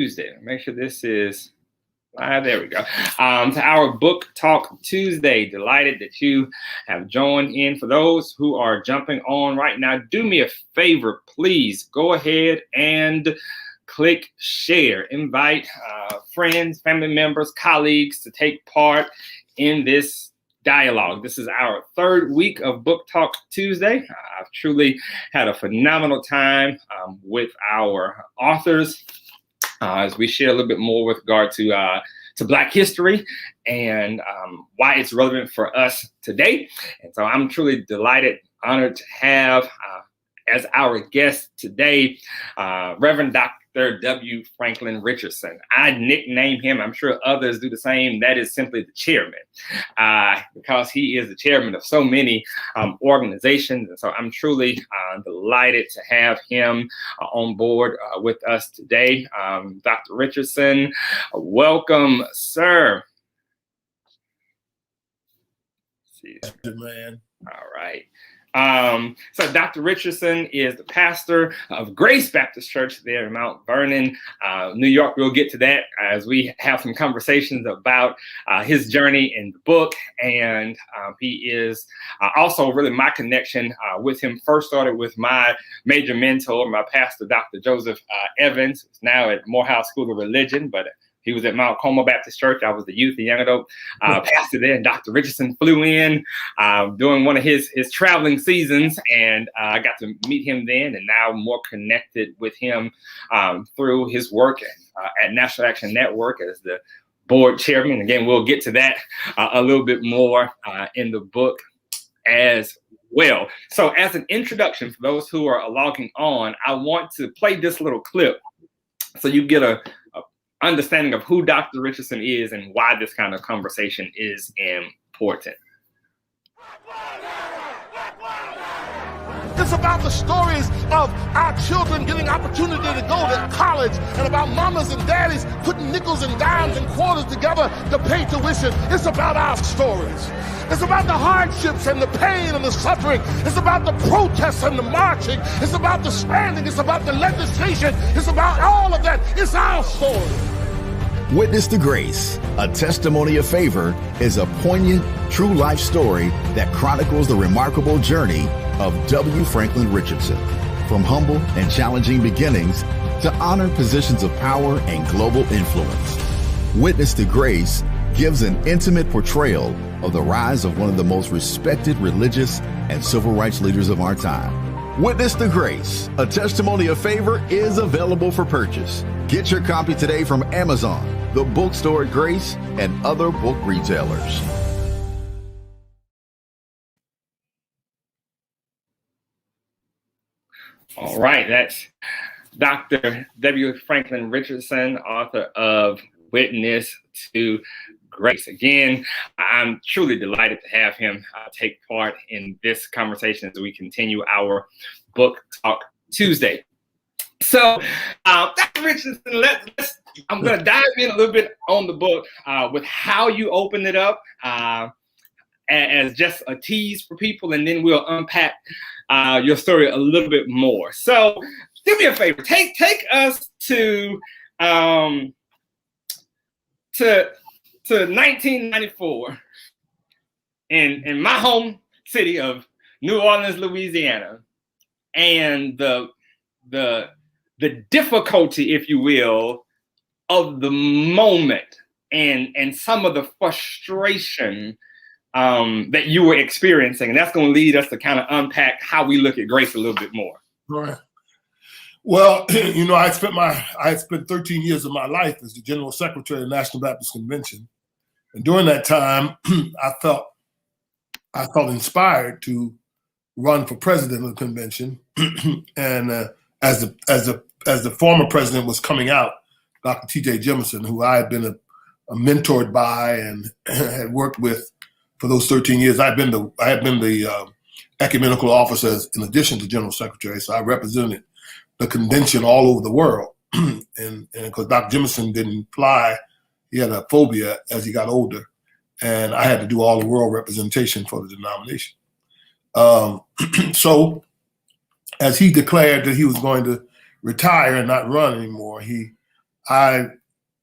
Tuesday. Make sure this is live. There we go. To our Book Talk Tuesday. Delighted that you have joined in. For those who are jumping on right now, do me a favor, please go ahead and click share. Invite friends, family members, colleagues to take part in this dialogue. This is our third week of Book Talk Tuesday. I've truly had a phenomenal time with our authors as we share a little bit more with regard to Black history and why it's relevant for us today. And so I'm truly delighted, honored to have as our guest today, Reverend Dr. W. Franklyn Richardson. I nickname him, I'm sure others do the same, that is simply the chairman, because he is the chairman of so many organizations. And so I'm truly delighted to have him on board with us today. Dr. Richardson, welcome, sir. Good man. All right. So Dr. Richardson is the pastor of Grace Baptist Church there in Mount Vernon, New York. We'll get to that as we have some conversations about his journey in the book. And he is also really my connection with him. First started with my major mentor, my pastor, Dr. Joseph Evans, who's now at Morehouse School of Religion, but he was at Mount Como Baptist Church. I was the youth and young adult pastor there. And Dr. Richardson flew in during one of his traveling seasons. And I got to meet him then, and now more connected with him through his work at National Action Network as the board chairman. Again, we'll get to that a little bit more in the book as well. So as an introduction for those who are logging on, I want to play this little clip so you get a understanding of who Dr. Richardson is and why this kind of conversation is important. It's about the stories of our children getting opportunity to go to college, and about mamas and daddies putting nickels and dimes and quarters together to pay tuition. It's about our stories. It's about the hardships and the pain and the suffering. It's about the protests and the marching. It's about the standing. It's about the legislation. It's about all of that. It's our story. Witness to Grace, a testimony of favor, is a poignant, true life story that chronicles the remarkable journey of W. Franklyn Richardson, from humble and challenging beginnings to honored positions of power and global influence. Witness to Grace gives an intimate portrayal of the rise of one of the most respected religious and civil rights leaders of our time. Witness to Grace, a testimony of favor, is available for purchase. Get your copy today from Amazon, the bookstore at Grace, and other book retailers. All right, that's Dr. W. Franklyn Richardson, author of Witness to Grace. Again, I'm truly delighted to have him take part in this conversation as we continue our Book Talk Tuesday. So, Dr. Richardson, I'm going to dive in a little bit on the book with how you opened it up as just a tease for people, and then we'll unpack your story a little bit more. So, do me a favor, take us to 1994 in my home city of New Orleans, Louisiana, and the difficulty, if you will, of the moment and some of the frustration that you were experiencing. And that's going to lead us to kind of unpack how we look at grace a little bit more. Right. Well, you know, I spent 13 years of my life as the General Secretary of the National Baptist Convention. And during that time, I felt inspired to run for president of the convention. And as the former president was coming out, Dr. T.J. Jemison, who I had been mentored by and had worked with for those 13 years, I had been the ecumenical officer in addition to General Secretary. So I represented the convention all over the world. and because Dr. Jemison didn't fly, he had a phobia as he got older. And I had to do all the world representation for the denomination. So as he declared that he was going to retire and not run anymore, he I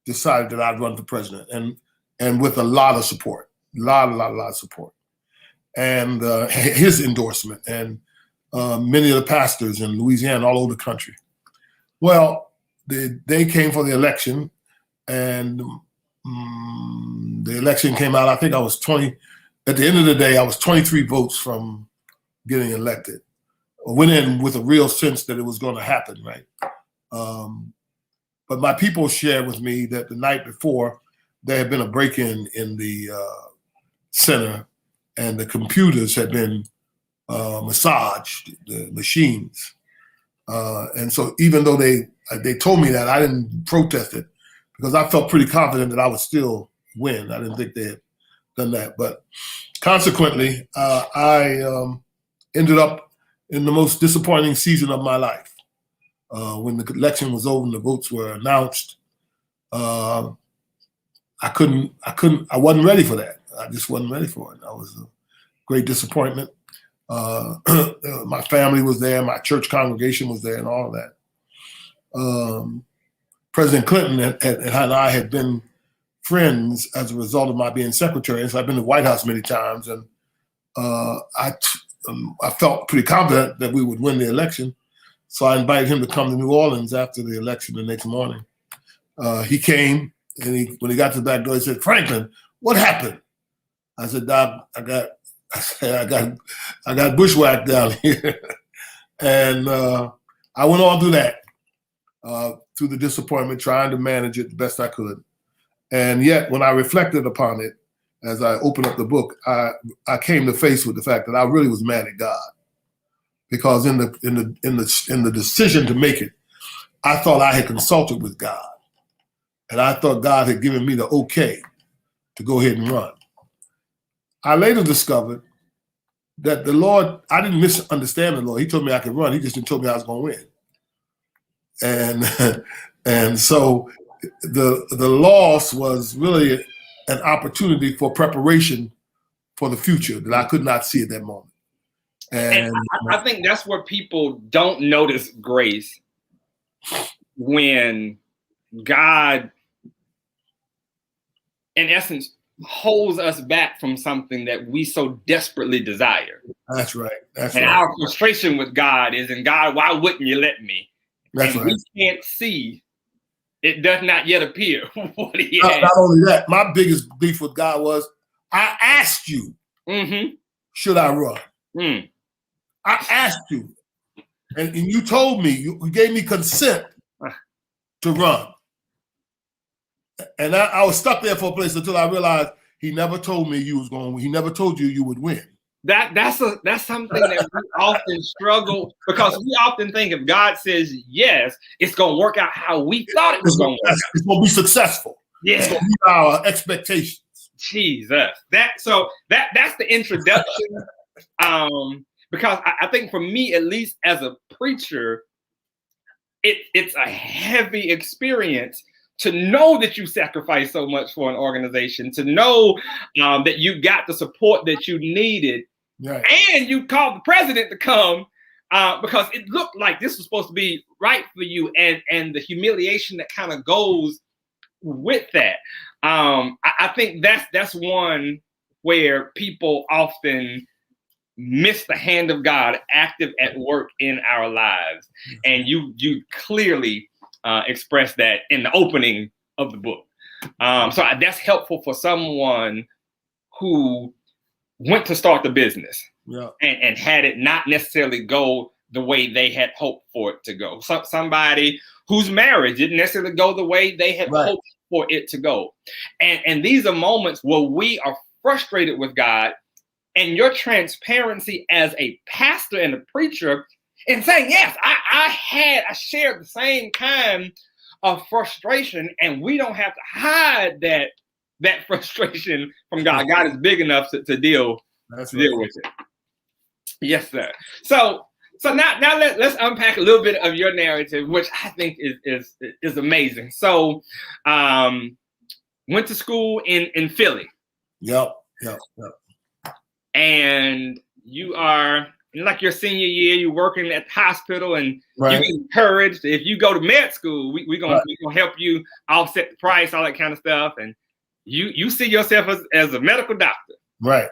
decided that I'd run for president, and with a lot of support, a lot of support, and his endorsement, and many of the pastors in Louisiana, all over the country. Well, they came for the election, and the election came out. I think I was 20. At the end of the day, I was 23 votes from getting elected. I went in with a real sense that it was going to happen, right? But my people shared with me that the night before, there had been a break-in in the center, and the computers had been massaged, the machines. And so even though they told me that, I didn't protest it because I felt pretty confident that I would still win. I didn't think they had done that. But consequently, I ended up in the most disappointing season of my life. When the election was over and the votes were announced, I wasn't ready for that. I just wasn't ready for it. I was a great disappointment. My family was there, my church congregation was there, and all of that. President Clinton and I had been friends as a result of my being secretary, and so I've been to the White House many times, and I felt pretty confident that we would win the election. So I invited him to come to New Orleans after the election the next morning. He came, and when he got to the back door, he said, "Franklyn, what happened?" I said, "Doc, I got bushwhacked down here." And I went on through that, through the disappointment, trying to manage it the best I could. And yet, when I reflected upon it, as I opened up the book, I came to face with the fact that I really was mad at God, because in the decision to make it, I thought I had consulted with God, and I thought God had given me the okay to go ahead and run. I later discovered that the Lord, I didn't misunderstand the Lord. He told me I could run. He just didn't tell me I was going to win. And so the loss was really an opportunity for preparation for the future that I could not see at that moment. And I think that's where people don't notice grace, when God, in essence, holds us back from something that we so desperately desire. That's right. And our frustration with God is, "In God, why wouldn't you let me?" That's and right. We can't see. It does not yet appear what he has. Not only that, my biggest beef with God was, I asked you, should I run? I asked you, and you told me, you gave me consent to run. And I was stuck there for a place until I realized he never told me he never told you you would win. That's something that we often struggle, because we often think if God says yes, it's going to work out how we thought it was going to work out. It's going to be successful. Yeah. It's going to meet our expectations. Jesus. That's the introduction. Because I think for me, at least as a preacher, it's a heavy experience to know that you sacrificed so much for an organization, to know that you got the support that you needed, right, and you called the president to come because it looked like this was supposed to be right for you, and the humiliation that kind of goes with that. I think that's one where people often miss the hand of God active at work in our lives, and you clearly express that in the opening of the book. So that's helpful for someone who went to start the business, and had it not necessarily go the way they had hoped for it to go. So somebody whose marriage didn't necessarily go the way they had hoped for it to go. And these are moments where we are frustrated with God, and your transparency as a pastor and a preacher in saying, yes, I shared the same kind of frustration, and we don't have to hide that frustration from God. God is big enough to deal with it. Yes, sir. So now let's unpack a little bit of your narrative, which I think is amazing. So went to school in Philly. Yep. And you are like your senior year, you're working at the hospital, and Right. you get encouraged. If you go to med school, we're gonna help you offset the price, all that kind of stuff. And you see yourself as a medical doctor. Right.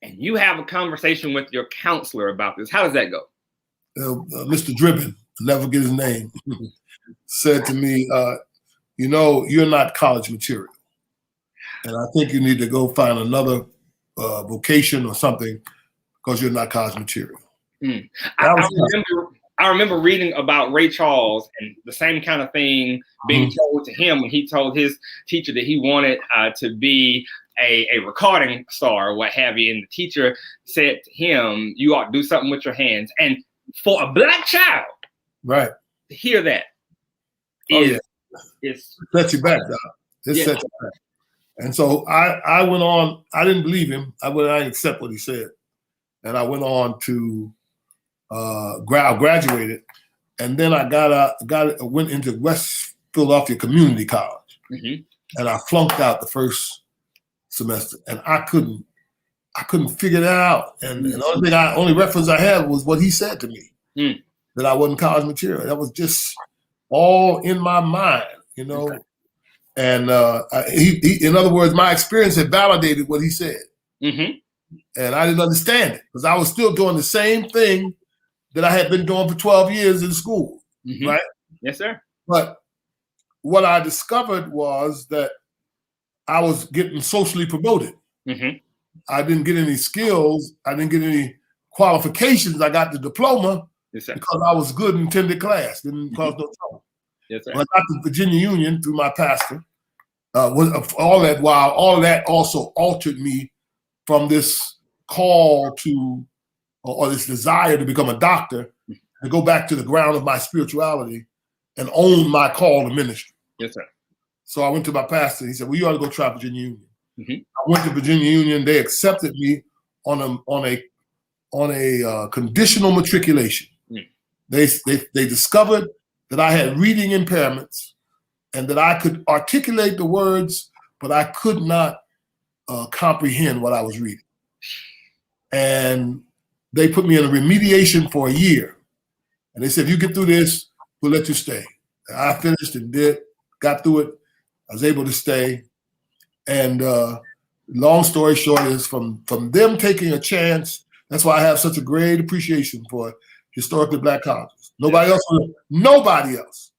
And you have a conversation with your counselor about this. How does that go? Mr. Dribbin, I'll never forget his name, said to me, you know, you're not college material. And I think you need to go find another vocation or something because you're not college material. I remember reading about Ray Charles and the same kind of thing being told to him when he told his teacher that he wanted to be a recording star or what have you. And the teacher said to him, you ought to do something with your hands. And for a black child, right, to hear that it's sets you back, Doc. It sets you back. And so I went on. I didn't believe him. I didn't accept what he said, and I went on to graduated, and then I went into West Philadelphia Community College, and I flunked out the first semester, and I couldn't figure that out. And the only reference I had was what he said to me, that I wasn't college material. That was just all in my mind, you know. Okay. And he, in other words, my experience had validated what he said, and I didn't understand it because I was still doing the same thing that I had been doing for 12 years in school, right? Yes, sir. But what I discovered was that I was getting socially promoted. I didn't get any skills. I didn't get any qualifications. I got the diploma because I was good and attended class. Didn't cause no trouble. Yes, sir. When I got to Virginia Union through my pastor, all that also altered me from this call to, or this desire to become a doctor and go back to the ground of my spirituality and own my call to ministry. Yes, sir. So I went to my pastor. He said, well, you ought to go try Virginia Union. I went to Virginia Union. They accepted me on a conditional matriculation. They discovered that I had reading impairments and that I could articulate the words, but I could not comprehend what I was reading. And they put me in a remediation for a year. And they said, if you get through this, we'll let you stay. And I finished and got through it. I was able to stay. And long story short is from them taking a chance, that's why I have such a great appreciation for historically black colleges. Nobody else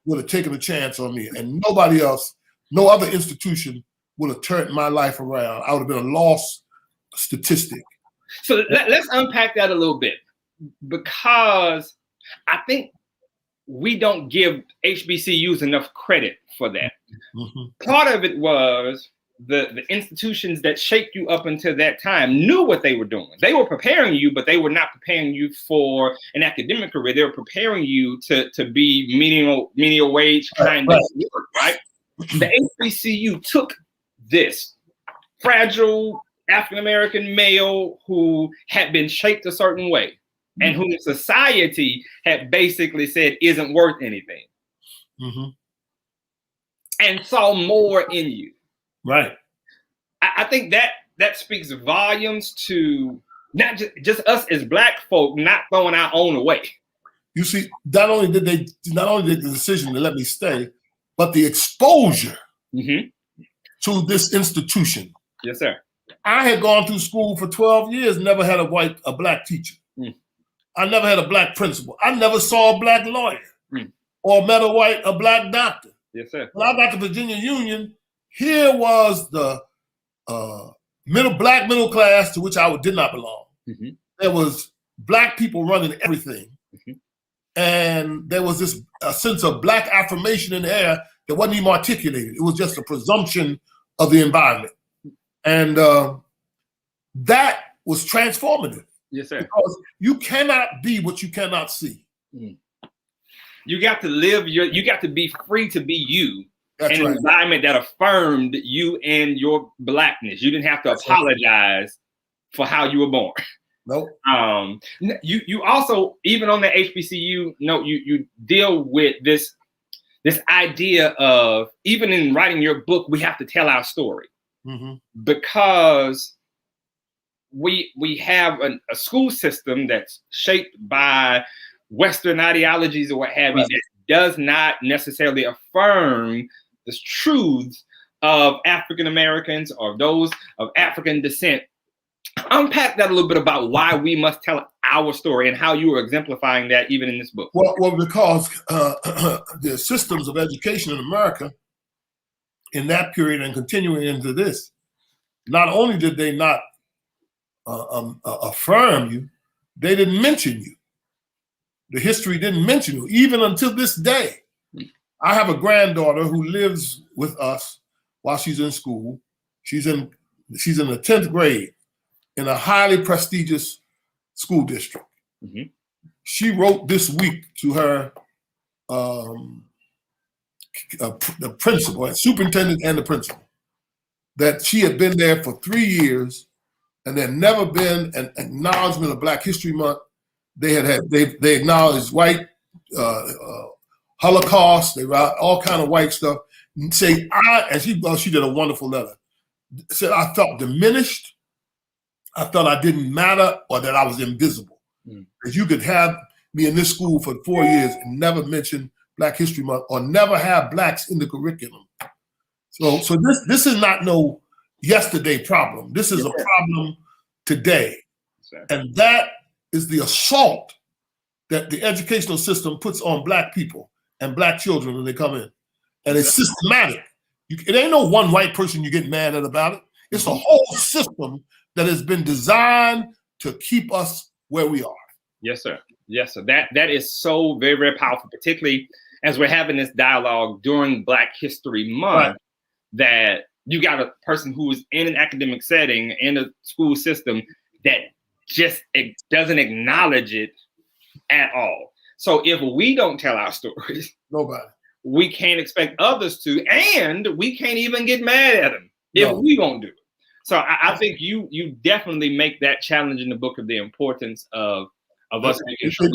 would have taken a chance on me. And nobody else, no other institution would have turned my life around. I would have been a lost statistic. So let's unpack that a little bit, because I think we don't give HBCUs enough credit for that. Part of it was the institutions that shaped you up until that time knew what they were doing. They were preparing you, but they were not preparing you for an academic career. They were preparing you to be menial wage kind of work, right? The HBCU took this fragile African-American male who had been shaped a certain way and whom society had basically said isn't worth anything, and saw more in you. Right. I think that speaks volumes to not just us as black folk not throwing our own away. You see, not only did the decision to let me stay, but the exposure to this institution. Yes, sir. I had gone through school for 12 years, never had a black teacher. I never had a black principal. I never saw a black lawyer or met a black doctor. Yes, sir. When I got to Virginia Union, here was the black middle class to which I did not belong. There was black people running everything. And there was this sense of black affirmation in the air that wasn't even articulated. It was just a presumption of the environment. And that was transformative. Yes, sir. Because you cannot be what you cannot see. You got to live you got to be free to be you. That's in right. An environment that affirmed you and your blackness. You didn't have to apologize for how you were born. Nope. You also, even on the HBCU note, you deal with this idea of, even in writing your book, we have to tell our story. Because we have a school system that's shaped by Western ideologies or what have you, that does not necessarily affirm the truths of African Americans or those of African descent. Unpack that a little bit about why we must tell our story and how you are exemplifying that even in this book. Well, because the systems of education in America in that period and continuing into this, not only did they not affirm you, they didn't mention you. The history didn't mention you, even until this day. I have a granddaughter who lives with us while she's in school. She's in the 10th grade in a highly prestigious school district. Mm-hmm. She wrote this week to her the principal, superintendent and the principal, that she had been there for 3 years and there had never been an acknowledgement of Black History Month. They acknowledged white Holocaust, they wrote all kind of white stuff. And she did a wonderful letter. Said, I felt diminished. I felt I didn't matter or that I was invisible. That you could have me in this school for 4 years and never mention Black History Month or never have Blacks in the curriculum. So this is not no yesterday problem. This is a problem today. And that is the assault that the educational system puts on Black people and Black children when they come in. And it's systematic. It ain't no one white person you get mad at about it. It's a whole system that has been designed to keep us where we are. Yes, sir. Yes, sir. That is so very, very powerful, particularly as we're having this dialogue during Black History Month, that you got a person who is in an academic setting, in a school system, that just doesn't acknowledge it at all. So if we don't tell our stories, nobody, we can't expect others to, and we can't even get mad at them if we won't do it. So I think you definitely make that challenge in the book of the importance of us making sure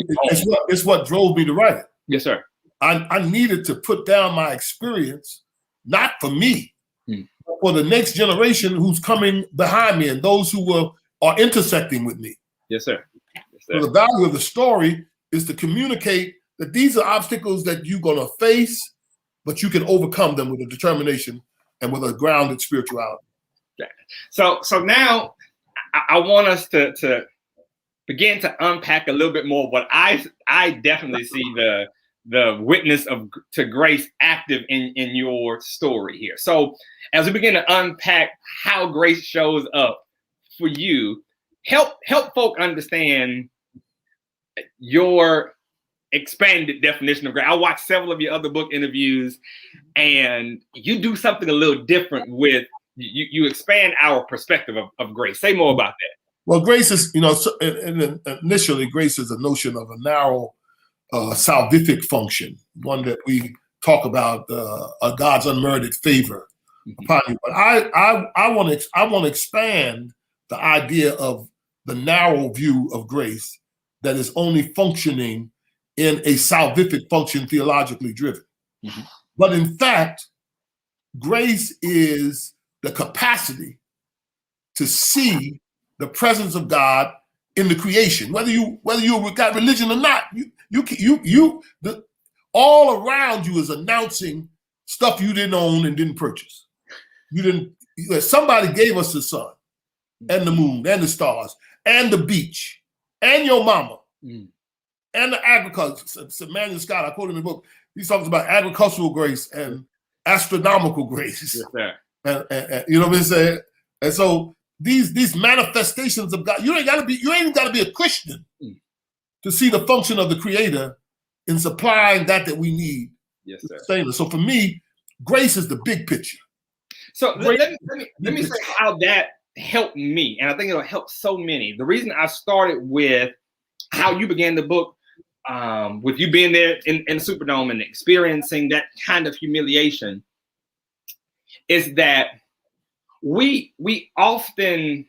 it's what drove me to write it. Yes, sir. I needed to put down my experience, not for me, but for the next generation who's coming behind me and those who are intersecting with me. Yes, sir. Yes, sir. So the value of the story is to communicate that these are obstacles that you're going to face, but you can overcome them with a determination and with a grounded spirituality. So now I want us to begin to unpack a little bit more what I definitely see the witness to grace active in your story here. So as we begin to unpack how grace shows up for you, help folk understand your expanded definition of grace. I watched several of your other book interviews, and you do something a little different with you expand our perspective of grace. Say more about that. Well, grace is, initially grace is a notion of a narrow salvific function, one that we talk about God's unmerited favor upon you. But I want to expand the idea of the narrow view of grace that is only functioning in a salvific function, theologically driven. Mm-hmm. But in fact, grace is the capacity to see the presence of God in the creation, whether you got religion or not. All around you is announcing stuff you didn't own and didn't purchase. Somebody gave us the sun and the moon and the stars and the beach and your mama and the agriculture. Samuel Scott, I quote in the book, he talks about agricultural grace and astronomical grace. Yes, sir. And you know what I'm saying? And so these manifestations of God, you ain't even got to be a Christian to see the function of the Creator in supplying that we need. Yes, sir. So for me, grace is the big picture. So let me say how that helped me, and I think it'll help so many. The reason I started with how you began the book, with you being there in the Superdome and experiencing that kind of humiliation, is that we often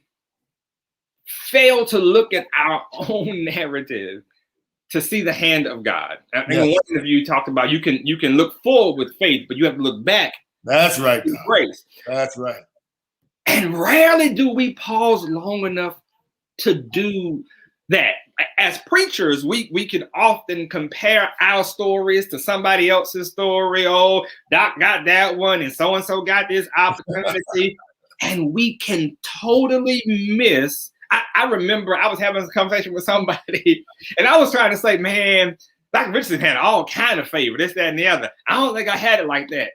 fail to look at our own narrative to see the hand of God. I think one of you talked about you can look forward with faith, but you have to look back. That's right. With grace. That's right. And rarely do we pause long enough to do that. As preachers, we can often compare our stories to somebody else's story. Oh, Doc got that one, and so got this opportunity. And we can totally miss. I remember I was having a conversation with somebody, and I was trying to say, man, Dr. Richardson had all kind of favor, this, that, and the other. I don't think I had it like that.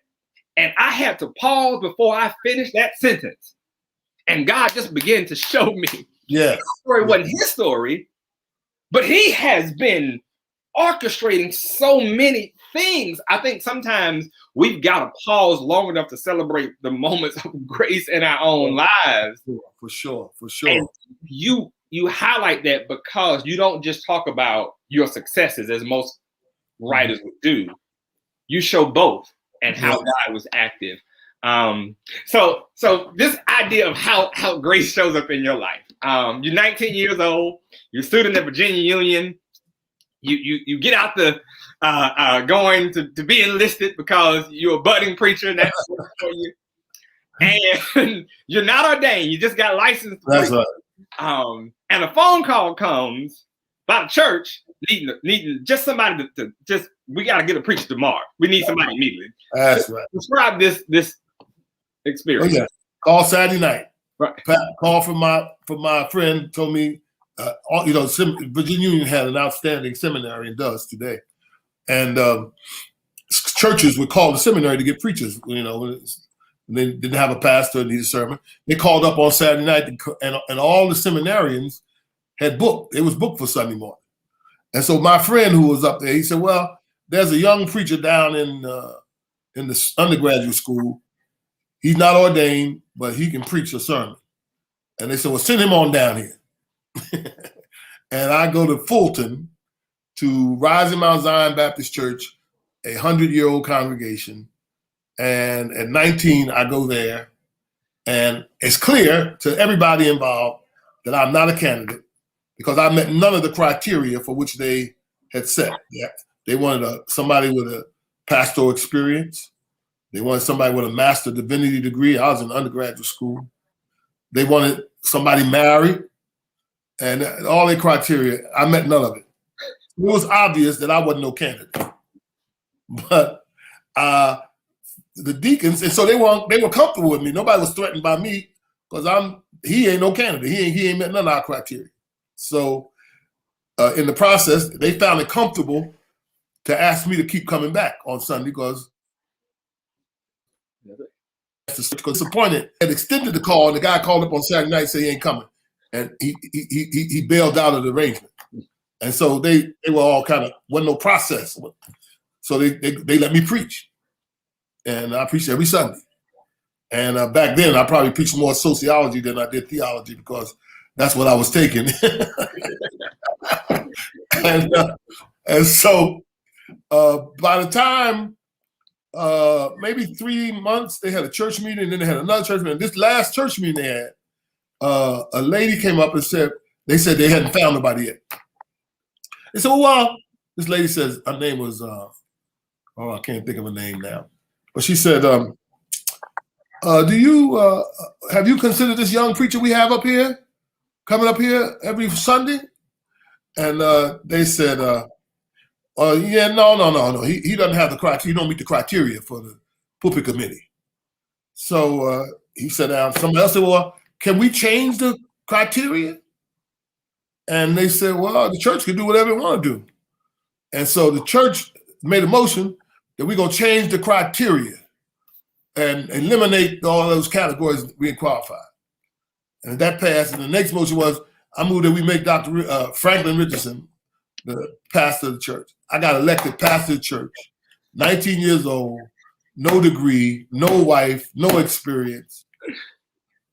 And I had to pause before I finished that sentence. And God just began to show me. Yeah. The story wasn't his story, but he has been orchestrating so many things. I think sometimes we've got to pause long enough to celebrate the moments of grace in our own lives. For sure. And you highlight that because you don't just talk about your successes as most writers would do. You show both and how God was active. So this idea of how grace shows up in your life. You're 19 years old. You're a student at Virginia Union. You get out the going to be enlisted because you're a budding preacher, and that's what for you. And you're not ordained. You just got licensed. That's right. And a phone call comes by the church needing just somebody to just, we got to get a preacher tomorrow. We need somebody immediately. That's right. Describe this experience. Oh, yeah. Call Saturday night. Right. Call from my friend, told me, Virginia Union had an outstanding seminary and does today. And churches would call the seminary to get preachers, when they didn't have a pastor and needed a sermon. They called up on Saturday night, and all the seminarians had booked. It was booked for Sunday morning. And so my friend who was up there, he said, well, there's a young preacher down in the undergraduate school. He's not ordained, but he can preach a sermon. And they said, well, send him on down here. And I go to Fulton to Rising Mount Zion Baptist Church, a 100-year-old congregation. And at 19, I go there. And it's clear to everybody involved that I'm not a candidate because I met none of the criteria for which they had set. Yeah. They wanted somebody with a pastoral experience. They wanted somebody with a master divinity degree. I was in undergraduate school. They wanted somebody married. And all their criteria, I met none of it. It was obvious that I wasn't no candidate. But the deacons, and so they were comfortable with me. Nobody was threatened by me because he ain't no candidate. He ain't met none of our criteria. So in the process, they found it comfortable to ask me to keep coming back on Sunday because disappointed. Had extended the call, and the guy called up on Saturday night and said he ain't coming. And he bailed out of the arrangement. And so they were all kind of, wasn't no process. So they let me preach. And I preached every Sunday. And back then, I probably preached more sociology than I did theology because that's what I was taking. and so by the time, maybe 3 months, they had a church meeting, and then they had another church meeting. This last church meeting they had, a lady came up and said they hadn't found nobody yet. They said, well, this lady says, her name was, I can't think of her name now. But she said, have you considered this young preacher we have up here, coming up here every Sunday? And they said, yeah, no. He doesn't have the criteria. He don't meet the criteria for the pulpit committee. So he sat down. Somebody else said, well, can we change the criteria? And they said, well, the church can do whatever it want to do. And so the church made a motion that we're going to change the criteria and eliminate all those categories that we qualified. And that passed. And the next motion was, I moved that we make Dr. Franklyn Richardson the pastor of the church. I got elected pastor of the church, 19 years old, no degree, no wife, no experience.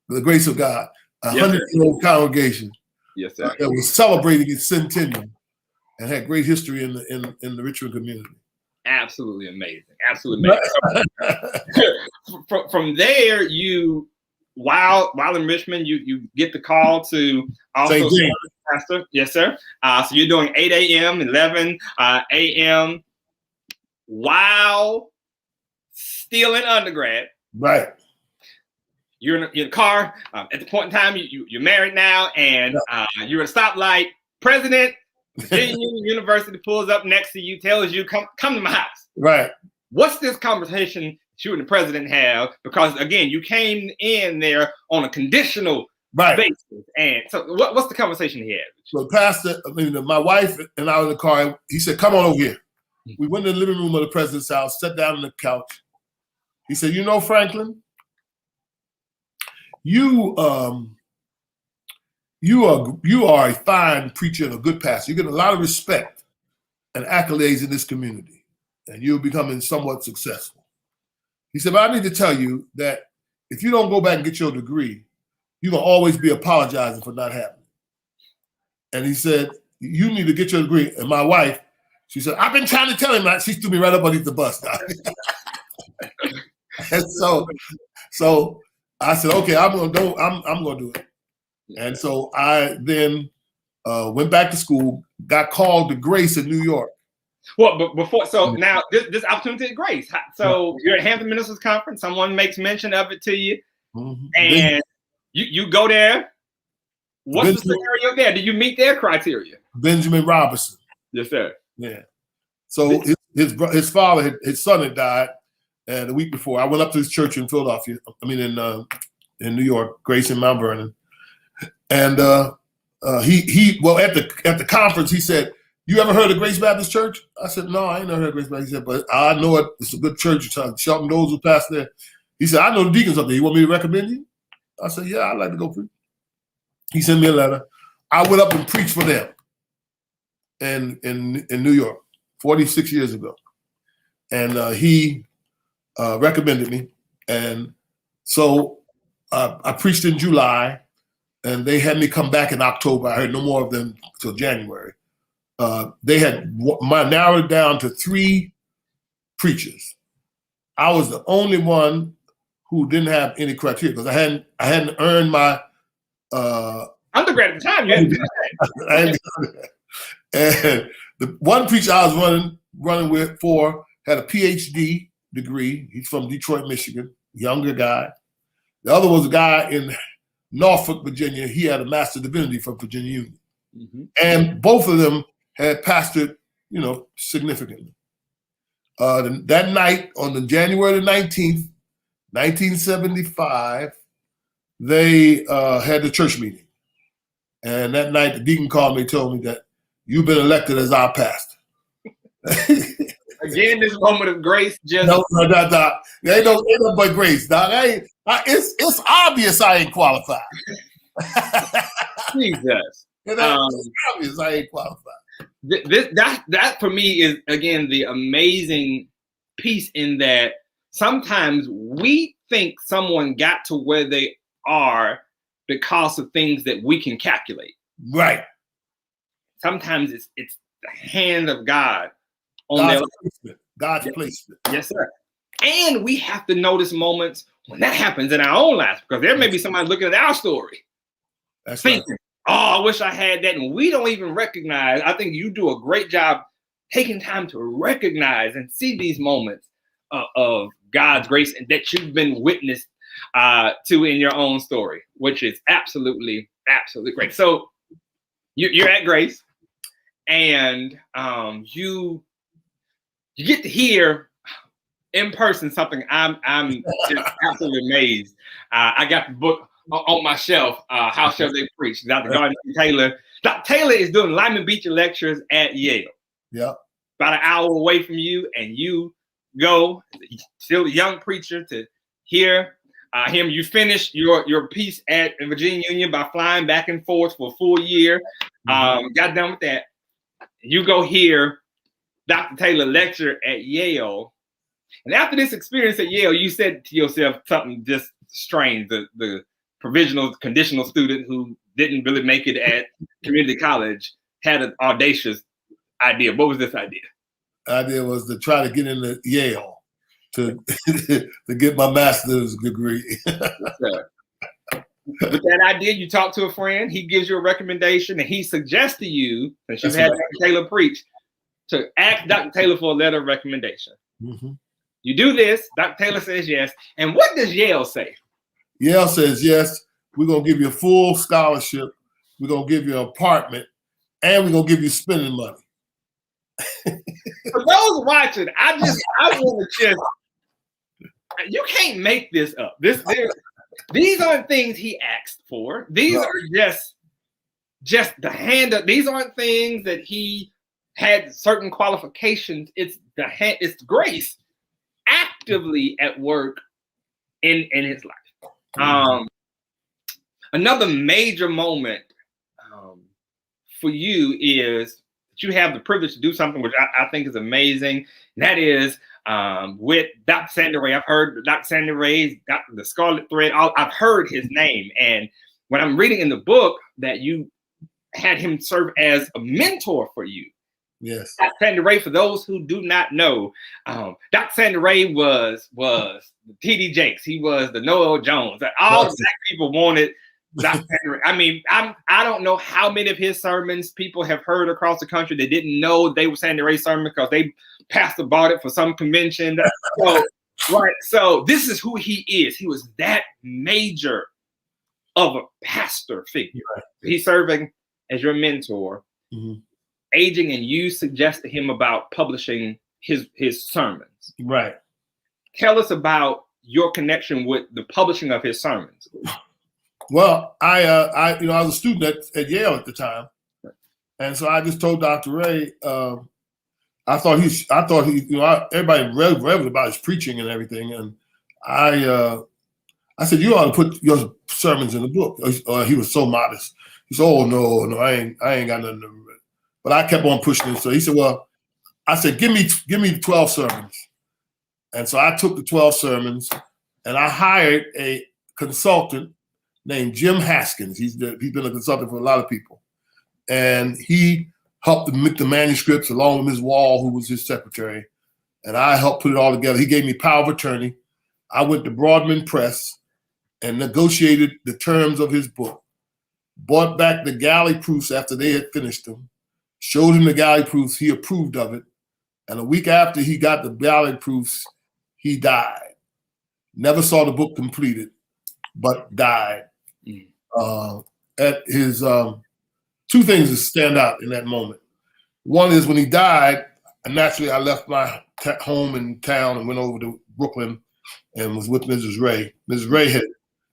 By the grace of God, 100-year-old congregation that was celebrating its centennial and had great history in the Richmond community. Absolutely amazing. Absolutely amazing. From there, while in Richmond, you get the call to also pastor. Yes, sir. So you're doing 8 a.m., 11 a.m. while still in undergrad. Right. you're in the car. At the point in time, you're married now, and you're at a stoplight. President, Virginia University pulls up next to you, tells you, come to my house. Right. What's this conversation that you and the president have? Because again, you came in there on a conditional basis. And so what's the conversation he had? So my wife and I were in the car. He said, come on over here. We went in the living room of the president's house, sat down on the couch. He said, you know, Franklyn, you are a fine preacher and a good pastor. You get a lot of respect and accolades in this community, and you're becoming somewhat successful. He said, but I need to tell you that if you don't go back and get your degree, you're going to always be apologizing for not having it. And he said, you need to get your degree. And my wife, she said, I've been trying to tell him that. She threw me right up underneath the bus. And so I said, okay, I'm gonna do it. And so I then went back to school, got called to Grace in New York. Well, but before, so now this opportunity at Grace. So you're at Hampton Ministers Conference. Someone makes mention of it to you, and you go there. What's the scenario there? Did you meet their criteria? Benjamin Robinson. Yes, sir. Yeah. So his father, his son had died, and the week before, I went up to his church in Philadelphia. I mean, in New York, Grace in Mount Vernon, and he at the conference he said, "You ever heard of Grace Baptist Church?" I said, "No, I ain't never heard of Grace Baptist." He said, "But I know it. It's a good church. Shelton Knowles was pastor there." He said, "I know the deacons up there. You want me to recommend you?" I said, "Yeah, I'd like to go preach." He sent me a letter. I went up and preached for them in New York 46 years ago, and he recommended me, and so I preached in July, and they had me come back in October. I heard no more of them until January. They had narrowed down to 3 preachers. I was the only one who didn't have any criteria because I hadn't earned my undergrad at the time. And the one preacher I was running for had a PhD degree. He's from Detroit, Michigan, younger guy. The other was a guy in Norfolk, Virginia. He had a Master of Divinity from Virginia Union. And both of them had pastored, significantly. That night, on the January the 19th, 1975, they had the church meeting. And that night, the deacon called me and told me that you've been elected as our pastor. Again, this moment of grace just... No. There ain't no but grace, dog. It's obvious I ain't qualified. Jesus. It's obvious I ain't qualified. That for me is, again, the amazing piece in that sometimes we think someone got to where they are because of things that we can calculate. Right. Sometimes it's the hand of God on their life. God's placement. Yes, sir. And we have to notice moments when that happens in our own lives, because there may be somebody looking at our story. That's thinking, right. Oh, I wish I had that. And we don't even recognize. I think you do a great job taking time to recognize and see these moments of God's grace and that you've been witnessed to in your own story, which is absolutely, absolutely great. So you're at Grace, and you get to hear in person something I'm just absolutely amazed. I got the book on my shelf, How Shall They Preach? Dr. Gardner Taylor. Dr. Taylor is doing Lyman Beecher lectures at Yale. Yeah. About an hour away from you, and you go, still a young preacher, to hear him. You finished your piece at Virginia Union by flying back and forth for a full year. Got done with that. You go hear Dr. Taylor lecture at Yale. And after this experience at Yale, you said to yourself something just strange. The provisional, conditional student who didn't really make it at community college had an audacious idea. What was this idea? The idea was to try to get into Yale to get my master's degree. With that idea, you talk to a friend, he gives you a recommendation, and he suggests to you, since you've had Dr. Taylor preach, to ask Dr. Taylor for a letter of recommendation. You do this, Dr. Taylor says yes. And what does Yale say? Yale says, yes, we're going to give you a full scholarship. We're going to give you an apartment, and we're going to give you spending money. For those watching, I want to just, you can't make this up. These aren't things he asked for. These are just the hand up. These aren't things that he had certain qualifications. It's grace actively at work in his life. Another major moment for you is that you have the privilege to do something which I think is amazing. And that is with Dr. Sandy Ray. I've heard Dr. Sandy Ray's the Scarlet Thread. I've heard his name. And when I'm reading in the book that you had him serve as a mentor for you. Yes. Dr. Sandy Ray, for those who do not know, Dr. Sandy Ray was T.D. Jakes. He was the Noel Jones. All the black people wanted Dr. Sandy Ray. I mean, I don't know how many of his sermons people have heard across the country that didn't know they were Sandy Ray's sermon because they pastor bought it for some convention. So this is who he is. He was that major of a pastor figure. Right. He's serving as your mentor. Mm-hmm. Aging, and you suggest to him about publishing his sermons. Right. Tell us about your connection with the publishing of his sermons. Well, I was a student at Yale at the time, and so I just told Dr. Ray. I thought he, everybody read about his preaching and everything, and I said, you ought to put your sermons in the book. He was so modest. He said, oh no, I ain't got nothing to read. But I kept on pushing him. So he said, well, I said, give me 12 sermons. And so I took the 12 sermons and I hired a consultant named Jim Haskins. He's been a consultant for a lot of people. And he helped make the manuscripts along with Ms. Wall, who was his secretary. And I helped put it all together. He gave me power of attorney. I went to Broadman Press and negotiated the terms of his book, bought back the galley proofs after they had finished them, showed him the galley proofs. He approved of it. And a week after he got the galley proofs, he died. Never saw the book completed, but died. At his two things that stand out in that moment. One is when he died, and naturally I left my home in town and went over to Brooklyn and was with Mrs. Ray. Mrs. Ray had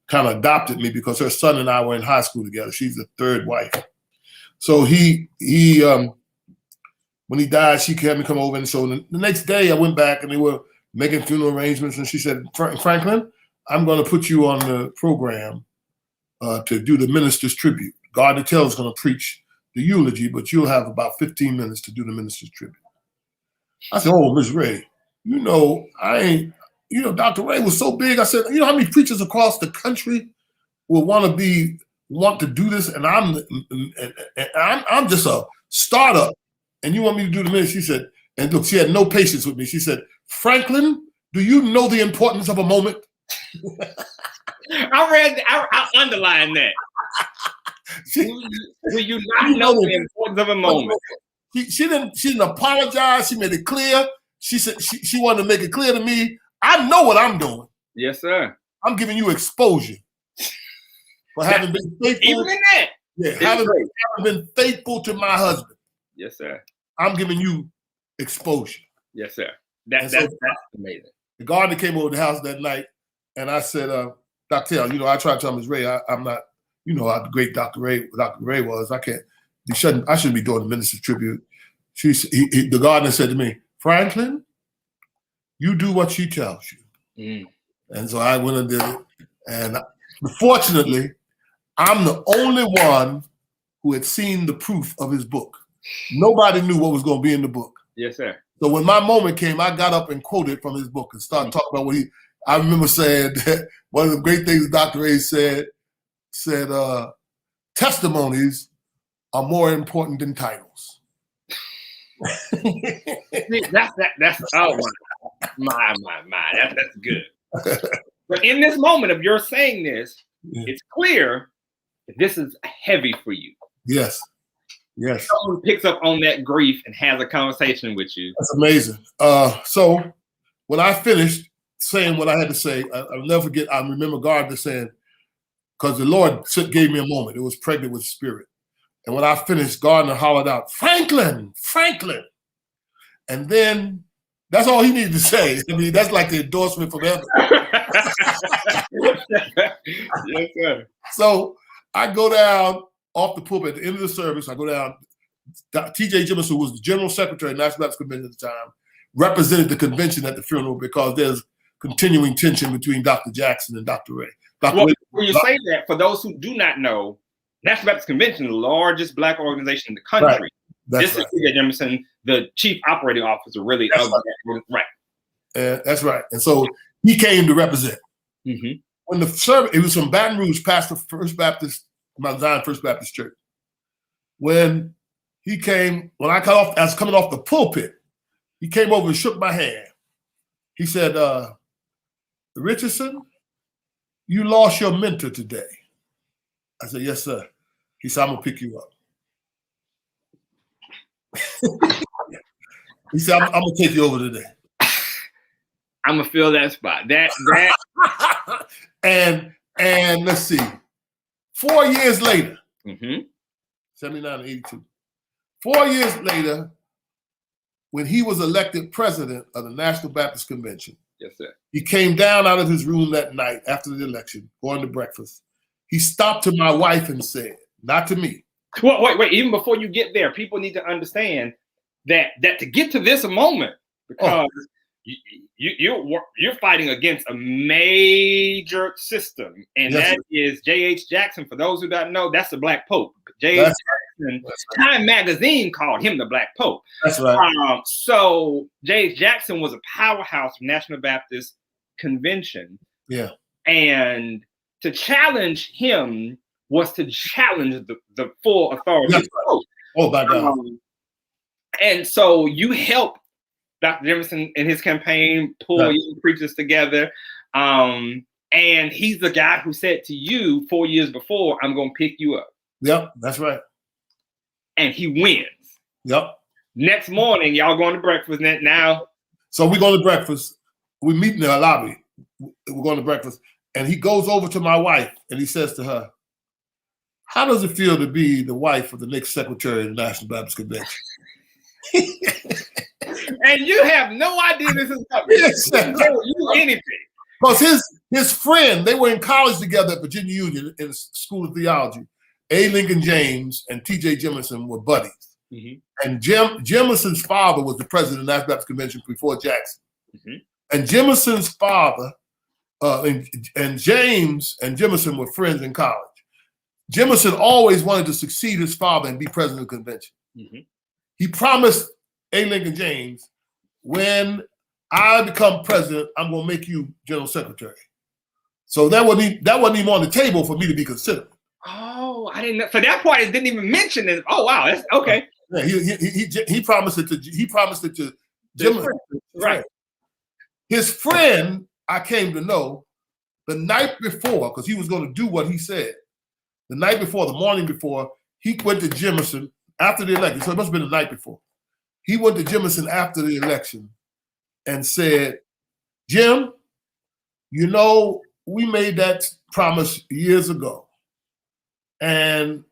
kind of adopted me because her son and I were in high school together. She's the third wife. So he when he died, she had me come over. And so the next day I went back and they were making funeral arrangements. And she said, Franklyn, I'm going to put you on the program to do the minister's tribute. Gardner Tell is going to preach the eulogy, but you'll have about 15 minutes to do the minister's tribute. I said, oh, Ms. Ray, Dr. Ray was so big. I said, you know how many preachers across the country will want to do this, and I'm just a startup, and you want me to do the ministry? She said, and look, she had no patience with me. She said, Franklyn, do you know the importance of a moment? I underlined that. Do you not know the importance of a moment? She didn't apologize. She made it clear. She said she wanted to make it clear to me, I know what I'm doing. Yes, sir. I'm giving you exposure. For having been faithful. Even in that. Yeah, having been faithful to my husband. Yes, sir. I'm giving you exposure. Yes, sir. That's amazing. The gardener came over to the house that night, and I said, Dr. Tell, I tried to tell Ms. Ray, I'm not, how the great Dr. Ray was. I shouldn't be doing the minister's tribute. The gardener said to me, Franklyn, you do what she tells you. And so I went and did it. And fortunately, I'm the only one who had seen the proof of his book. Nobody knew what was going to be in the book. Yes, sir. So when my moment came, I got up and quoted from his book and started talking about I remember saying that one of the great things Dr. Ray said, testimonies are more important than titles. That's oh my. That's good. But in this moment of your saying this, it's clear that this is heavy for you. Yes. Someone picks up on that grief and has a conversation with you. That's amazing. So when I finished saying what I had to say, I'll never forget, I remember Gardner saying, because the Lord gave me a moment. It was pregnant with spirit. And when I finished, Gardner hollered out, "Franklyn, Franklyn." And then that's all he needed to say. I mean, that's like the endorsement from heaven. Yes, sir. So I go down off the pulpit at the end of the service. I go down. T.J. Jemison, who was the general secretary of the National Baptist Convention at the time, represented the convention at the funeral because there's continuing tension between Dr. Jackson and Dr. Ray. When you say that, for those who do not know, National Baptist Convention, the largest Black organization in the country. Right. This is T.J. Jemison, the chief operating officer, really. That's right. That's right. And so he came to represent. Mm-hmm. When the service, it was from Baton Rouge, pastor First Baptist, Mount Zion First Baptist Church. When he came, when I was coming off the pulpit, he came over and shook my hand. He said, "Richardson, you lost your mentor today." I said, "Yes, sir." He said, "I'm gonna pick you up." He said, I'm gonna take you over today. I'm gonna fill that spot. That and let's see, 4 years later, 79 and 82. 4 years later, when he was elected president of the National Baptist Convention, yes, sir. He came down out of his room that night after the election, going to breakfast. He stopped to my wife and said, not to me. Well, wait. Even before you get there, people need to understand that to get to this moment, because you're fighting against a major system, and yes, that is J.H. Jackson. For those who don't know, that's the Black Pope. J.H. Jackson, Time Magazine called him the Black Pope. That's right. So J.H. Jackson was a powerhouse from National Baptist Convention. Yeah. And to challenge him was to challenge the full authority of the Pope. Oh, my God. And so you help Dr. Jemison in his campaign pull young preachers together. And he's the guy who said to you 4 years before, "I'm going to pick you up." Yep, that's right. And he wins. Yep. Next morning, y'all going to breakfast now. So we go to breakfast. We meet in the lobby. We're going to breakfast. And he goes over to my wife and he says to her, "How does it feel to be the wife of the next secretary of the National Baptist Convention?" And you have no idea this is coming. Yes. You do anything. Because his friend, they were in college together at Virginia Union in the School of Theology. A. Lincoln James and T.J. Jemison were buddies. Mm-hmm. And Jemison's father was the president of the National Baptist Convention before Jackson. Mm-hmm. And Jemison's father and James and Jemison were friends in college. Jemison always wanted to succeed his father and be president of the convention. Mm-hmm. He promised A. Lincoln James, "When I become president, I'm going to make you general secretary." So that wasn't even on the table for me to be considered. Oh, I didn't know. For that part, it didn't even mention it. Oh, wow, that's okay. Yeah, he promised it to Jemison. Right. His friend, I came to know the night before, because he was going to do what he said. The night before, the morning before, he went to Jemison after the election. So it must have been the night before. He went to Jemison after the election and said, "Jim, you know, we made that promise years ago. And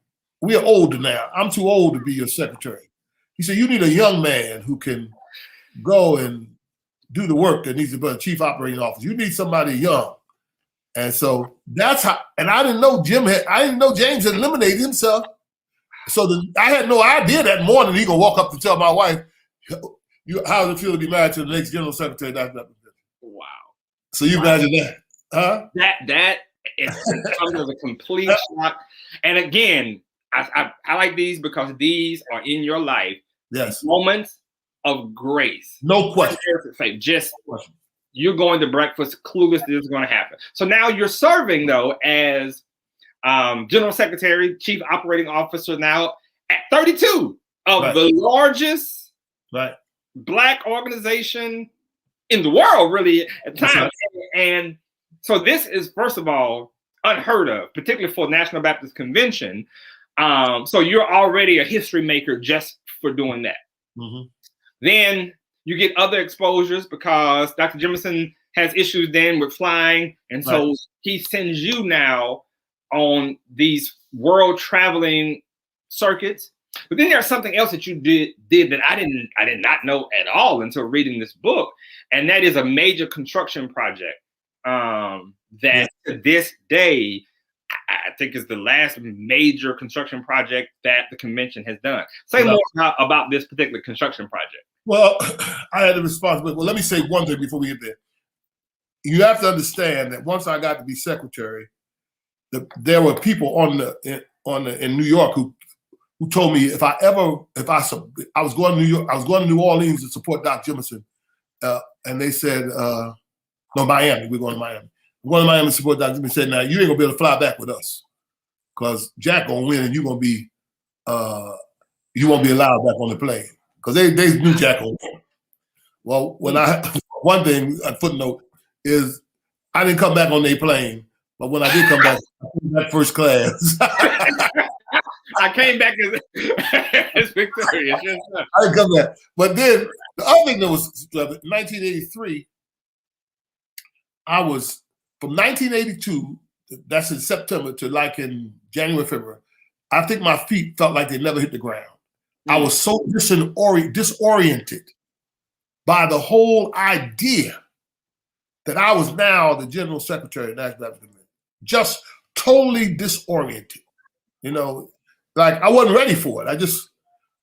we are older now. I'm too old to be your secretary." He said, "You need a young man who can go and do the work that needs to be a chief operating officer. You need somebody young." And so that's how, and I didn't know James had eliminated himself. So I had no idea that morning he gonna walk up to tell my wife, "How does it feel to be married to the next general secretary?" Wow. So you imagine that, huh? That comes as a complete shock. And again, I like these because these are in your life. Yes. Moments of grace. No question. Just you're going to breakfast, clueless this is going to happen. So now you're serving though as general secretary, chief operating officer now at 32 of the largest Black organization in the world, really at times. And so this is, first of all, unheard of, particularly for National Baptist Convention. So you're already a history maker just for doing that. Mm-hmm. Then you get other exposures because Dr. Jemison has issues then with flying. And so he sends you now on these world traveling circuits. But then there's something else that you did that I did not know at all until reading this book, and that is a major construction project that to this day I think is the last major construction project that the convention has done. Say more about this particular construction project. Well, I had the responsibility. Well, let me say one thing before we get there. You have to understand that once I got to be secretary, there were people in New York who told me I was going to New York, I was going to New Orleans to support Doc Jemison, and they said, no, Miami. We're going to Miami. We're going to Miami to support Doc Jemison. Said, now you ain't gonna be able to fly back with us because Jack gonna win and you won't be allowed back on the plane because they knew Jack gonna win. Well, one thing, a footnote is I didn't come back on their plane, but when I did come back, I came back first class. I came back as victorious. Yes, I didn't come back. But then the other thing that was 1983, I was from 1982, that's in September, to like in January, February, I think my feet felt like they never hit the ground. I was so disoriented by the whole idea that I was now the General Secretary of the National Baptist Convention. Just totally disoriented. You know, like I wasn't ready for it. I just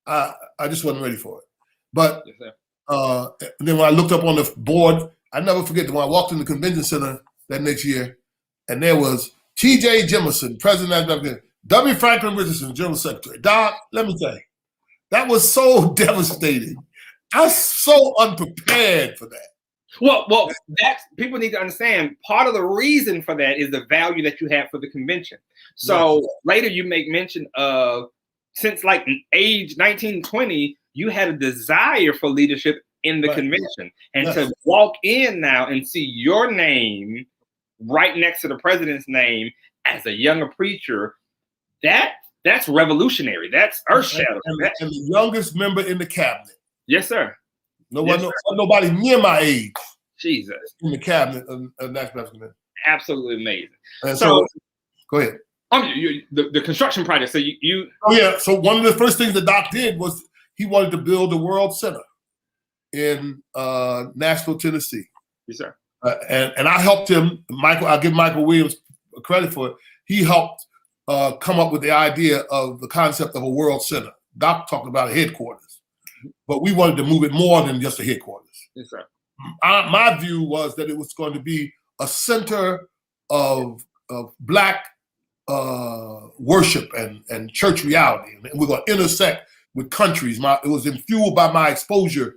wasn't ready for it. But then when I looked up on the board, I never forget when I walked in the convention center that next year, and there was T.J. Jemison, President of the W. Franklyn Richardson, General Secretary. Doc, let me tell you, that was so devastating. I was so unprepared for that. Well, that's people need to understand. Part of the reason for that is the value that you have for the convention. So later you make mention of, since like age 1920, you had a desire for leadership in the convention. And to walk in now and see your name right next to the president's name as a younger preacher, that's revolutionary. That's earth-shattering. And the youngest member in the cabinet. Yes, sir. Nobody near my age. Jesus. In the cabinet of National Baptist Convention. Absolutely amazing. And so go ahead. The construction project. So you. Oh yeah. So one of the first things the Doc did was he wanted to build a World Center in Nashville, Tennessee. Yes, sir. And I helped him. I'll give Michael Williams credit for it. He helped come up with the idea of the concept of a World Center. Doc talked about a headquarters, but we wanted to move it more than just a headquarters. Yes, sir. My view was that it was going to be a center of Black worship and church reality, and we're going to intersect with countries. It was fueled by my exposure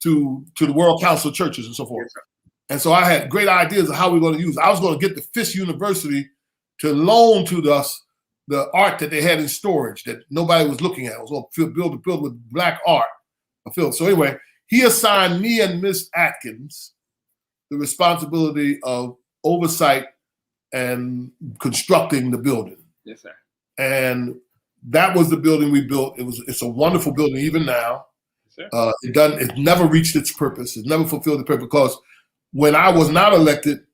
to the World Council of Churches and so forth. Yes, and so I had great ideas of how we were going to use it. I was going to get the Fisk University to loan to us the art that they had in storage that nobody was looking at. I was going to build with Black art. So anyway, he assigned me and Miss Atkins the responsibility of oversight and constructing the building. Yes, sir. And that was the building we built. It's a wonderful building even now. Yes, sir. It never reached its purpose. It never fulfilled the purpose because when I was not elected,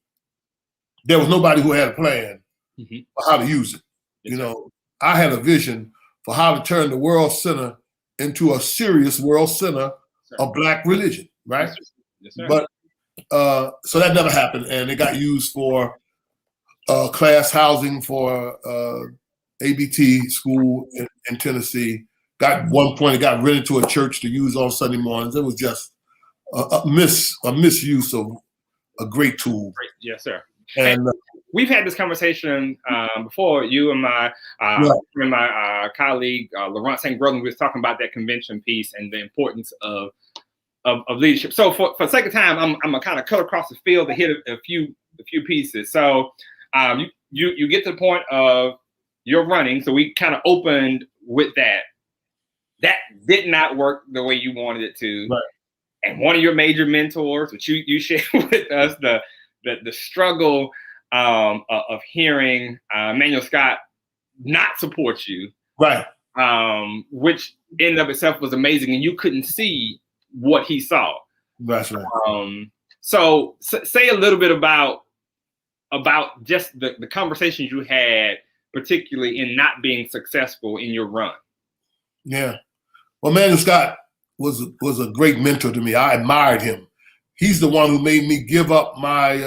there was nobody who had a plan for how to use it. Yes, you know, I had a vision for how to turn the World Center into a serious World Center of Black religion, right? Yes, sir. But so that never happened, and it got used for class housing for ABT school in Tennessee. Got one point, it got rented to a church to use on Sunday mornings. It was just a misuse of a great tool. Yes, sir. And we've had this conversation before. You and my colleague Laurent St. Grogan, we was talking about that convention piece and the importance of leadership. So for sake of time, I'm gonna kind of cut across the field to hit a few pieces. So you get to the point of your running. So we kind of opened with that. That did not work the way you wanted it to. Right. And one of your major mentors, which you shared with us, the struggle of hearing Manuel Scott not support you, right? Which in and of itself was amazing, and you couldn't see what he saw. That's right. So say a little bit about just the conversations you had particularly in not being successful in your run? Yeah. Well, Manuel Scott was a great mentor to me. I admired him. He's the one who made me give up my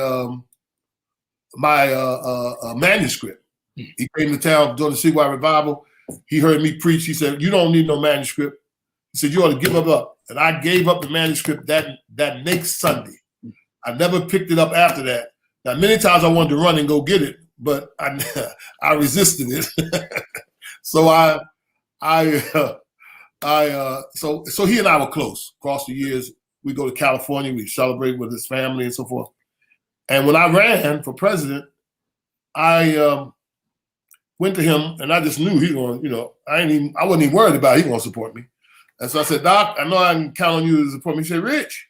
manuscript. He came to town during the citywide revival. He heard me preach. He said, "You don't need no manuscript." He said, "You ought to give it up." And I gave up the manuscript that next Sunday. I never picked it up after that. Now, many times I wanted to run and go get it, but I resisted it. So so he and I were close across the years. We go to California, we celebrate with his family and so forth. And when I ran for president, I went to him and I just knew he was going, I wasn't even worried about he was going to support me. And so I said, "Doc, I know I can count on you to support me." He said, "Rich,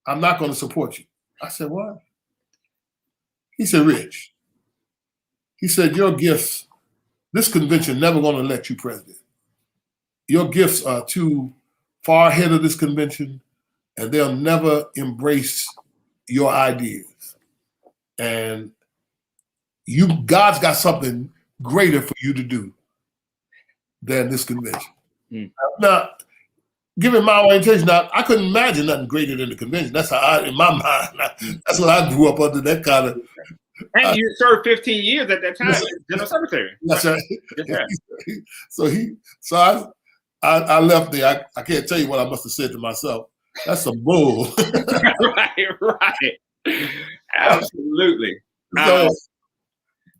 I'm not going to support you." I said, "What?" He said, "Rich," he said, "your gifts, this convention never going to elect you president. Your gifts are too far ahead of this convention, and they'll never embrace your ideas. And God's got something greater for you to do than this convention." Now, given my orientation, now I couldn't imagine nothing greater than the convention. That's how in my mind, that's what I grew up under, that kind of. And you served 15 years at that time as General Secretary. That's right. So I left there. I can't tell you what I must have said to myself. That's some bull. Right. Absolutely.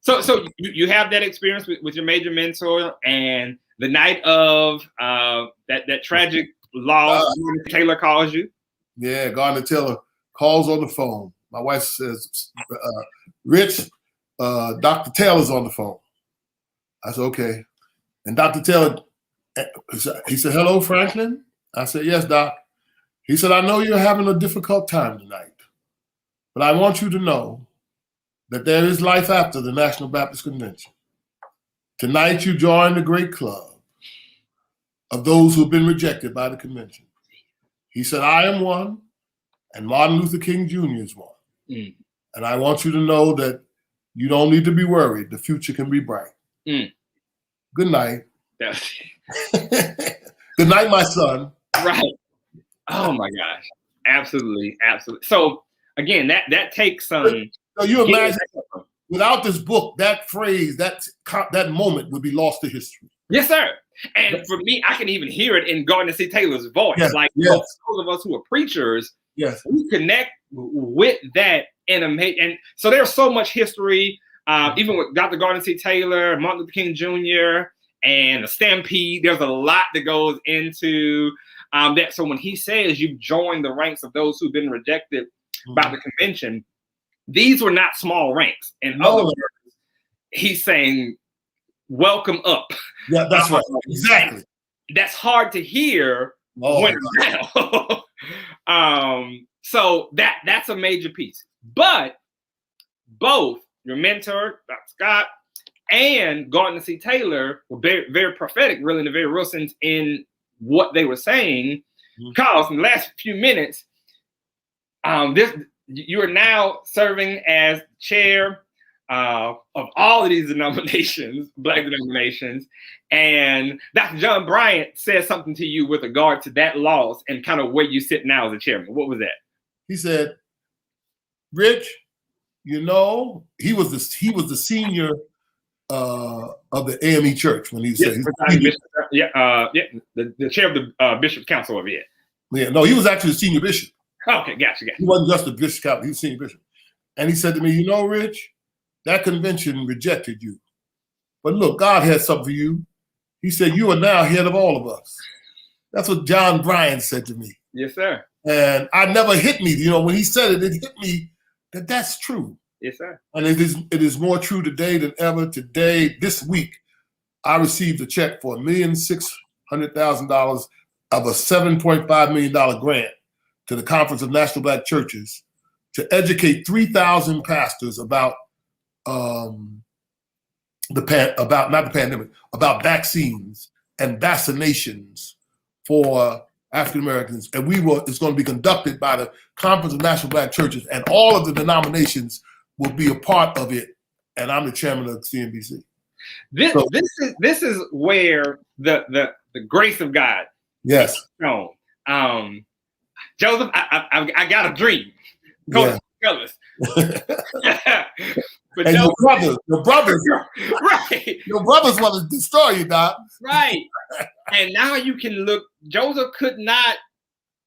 So you have that experience with your major mentor, and the night of that tragic loss, Taylor calls you. Yeah, Gardner Taylor calls on the phone. My wife says, "Rich, Dr. Taylor's on the phone." I said, "Okay." And Dr. Taylor, he said, "Hello, Franklyn?" I said, "Yes, Doc." He said, "I know you're having a difficult time tonight, but I want you to know that there is life after the National Baptist Convention. Tonight you join the great club of those who have been rejected by the convention." He said, "I am one, and Martin Luther King Jr. is one. And I want you to know that you don't need to be worried. The future can be bright. Good night." Good night, my son. Right. Oh my gosh. Absolutely. Absolutely. So again, that takes some. So you imagine without this book, that phrase, that moment would be lost to history. Yes, sir. And for me, I can even hear it in Gardner C. Taylor's voice. Yes, like yes. those of us who are preachers, yes, we connect with that and so there's so much history, even with Dr. Gardner C. Taylor, Martin Luther King Jr., and the Stampede. There's a lot that goes into that. So when he says you join the ranks of those who've been rejected by the convention, these were not small ranks. In other words, he's saying, welcome up. Yeah, that's right. Exactly. That's hard to hear when it's down. So that's a major piece. But both your mentor, Dr. Scott, and Gardner C. Taylor were very, very prophetic, really, in the very real sense, in what they were saying. Because in the last few minutes, you are now serving as chair of all of these denominations, Black denominations, and Dr. John Bryant said something to you with regard to that loss and kind of where you sit now as a chairman. What was that? He said, "Rich, he was the senior of the AME Church when he said the chair of the Bishop Council over here." Yeah, no, he was actually the senior bishop. Okay, gotcha. He wasn't just a bishop council; he was senior bishop. And he said to me, "Rich, that convention rejected you, but look, God had something for you." He said, "You are now head of all of us." That's what John Bryant said to me. Yes, sir. And I never hit me. When he said it, it hit me that that's true. Yes, sir. And it is more true today than ever. Today, this week, I received a check for $1,600,000 of a $7.5 million grant to the Conference of National Black Churches to educate 3,000 pastors about about vaccines and vaccinations for African Americans. And it's going to be conducted by the Conference of National Black Churches, and all of the denominations will be a part of it. And I'm the chairman of CNBC. This is where the grace of God Yes. is shown. Joseph, I got a dream. Go tell us. But And Joseph, your brothers, right? Your brothers want to destroy you, Doc. Right. And now you can look. Joseph could not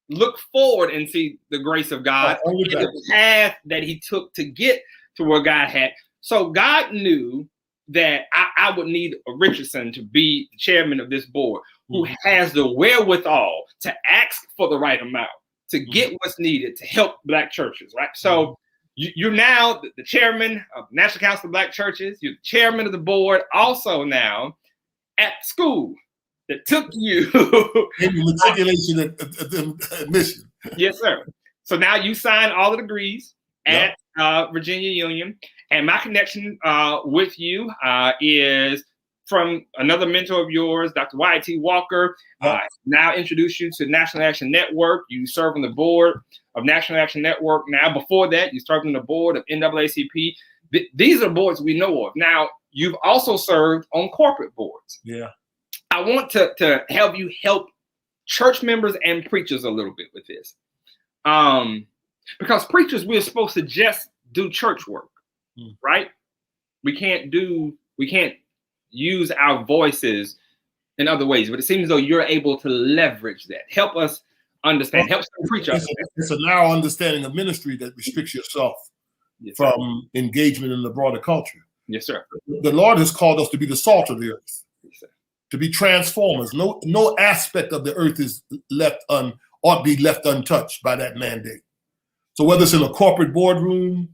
look forward and see the grace of God and the path that he took to get to where God had. So God knew that I would need a Richardson to be the chairman of this board, who has the wherewithal to ask for the right amount, to get what's needed to help Black churches, right? So you're now the chairman of the National Council of Black Churches. You're the chairman of the board, also now at school that took you in matriculation admission. Yes, sir. So now you sign all the degrees at Virginia Union, and my connection with you is from another mentor of yours, Dr. Y.T. Walker. Now introduced you to National Action Network. You serve on the board of National Action Network. Now, before that, you served on the board of NAACP. These are boards we know of. Now, you've also served on corporate boards. Yeah. I want to help you help church members and preachers a little bit with this. Because preachers, we're supposed to just do church work, right? We can't use our voices in other ways, but it seems as though you're able to leverage that. Help us understand, help some preachers. It's a narrow understanding of ministry that restricts yourself from engagement in the broader culture. Yes, sir. The Lord has called us to be the salt of the earth, to be transformers. No aspect of the earth is ought to be left untouched by that mandate. So whether it's in a corporate boardroom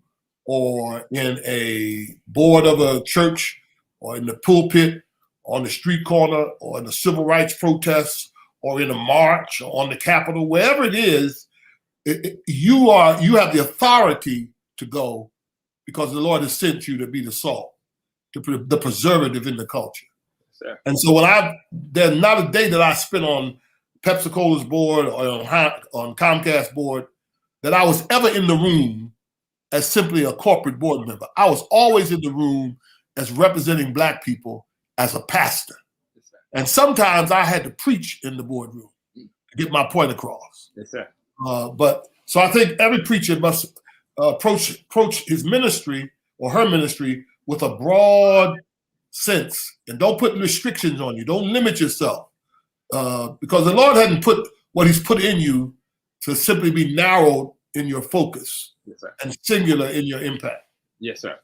or in a board of a church or in the pulpit, on the street corner, or in the civil rights protests, or in a march, or on the Capitol, wherever it is, you have the authority to go because the Lord has sent you to be the salt, the preservative in the culture. Sure. And so there's not a day that I spent on Pepsi-Cola's board or on Comcast board that I was ever in the room as simply a corporate board member. I was always in the room as representing Black people as a pastor. And sometimes I had to preach in the boardroom to get my point across. Yes, sir. So I think every preacher must approach his ministry or her ministry with a broad sense, and don't put restrictions on you. Don't limit yourself, because the Lord hadn't put what He's put in you to simply be narrow in your focus, yes, sir, and singular in your impact. Yes, sir.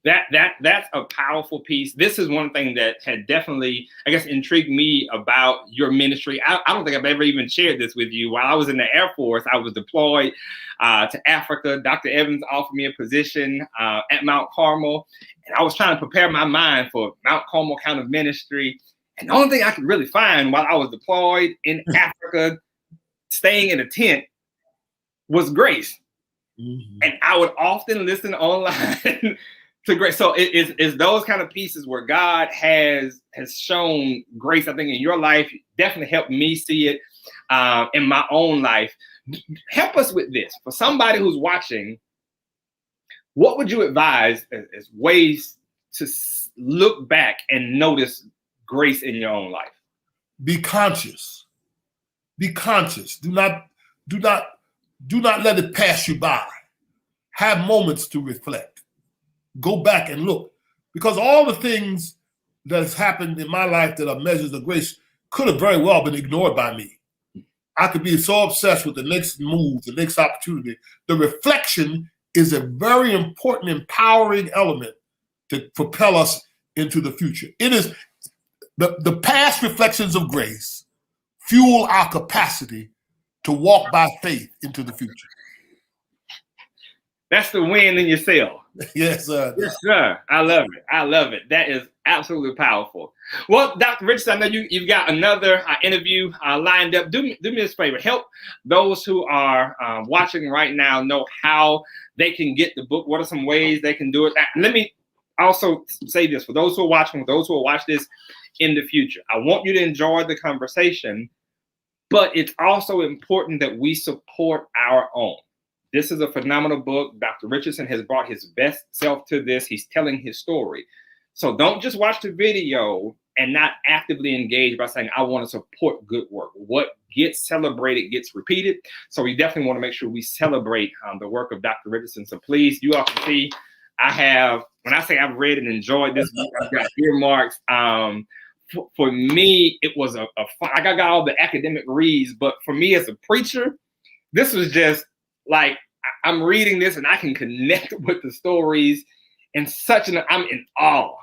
That's a powerful piece. This is one thing that had definitely, I guess, intrigued me about your ministry. I don't think I've ever even shared this with you. While I was in the Air Force, I was deployed to Africa. Dr. Evans offered me a position at Mount Carmel, and I was trying to prepare my mind for Mount Carmel kind of ministry. And the only thing I could really find while I was deployed in Africa, staying in a tent, was grace. Mm-hmm. And I would often listen online to grace. So it's those kind of pieces where God has shown grace, I think, in your life. Definitely helped me see it in my own life. Help us with this. For somebody who's watching, what would you advise as ways to look back and notice grace in your own life? Be conscious. Be conscious. Do not let it pass you by. Have moments to reflect. Go back and look, because all the things that has happened in my life that are measures of grace could have very well been ignored by me. I could be so obsessed with the next move, the next opportunity. The reflection is a very important, empowering element to propel us into the future. It is the past reflections of grace fuel our capacity to walk by faith into the future. That's the wind in your sail. Yes, sir. Yes, sir. I love it. I love it. That is absolutely powerful. Well, Dr. Richardson, I know you've got another interview lined up. Do me this favor. Help those who are watching right now know how they can get the book. What are some ways they can do it? Let me also say this. For those who are watching, those who will watch this in the future, I want you to enjoy the conversation, but it's also important that we support our own. This is a phenomenal book. Dr. Richardson has brought his best self to this. He's telling his story. So don't just watch the video and not actively engage by saying, I want to support good work. What gets celebrated gets repeated. So we definitely want to make sure we celebrate the work of Dr. Richardson. So please, you all can see, when I say I've read and enjoyed this book, I've got earmarks. For me, it was I got all the academic reads, but for me as a preacher, this was just like, I'm reading this and I can connect with the stories in I'm in awe.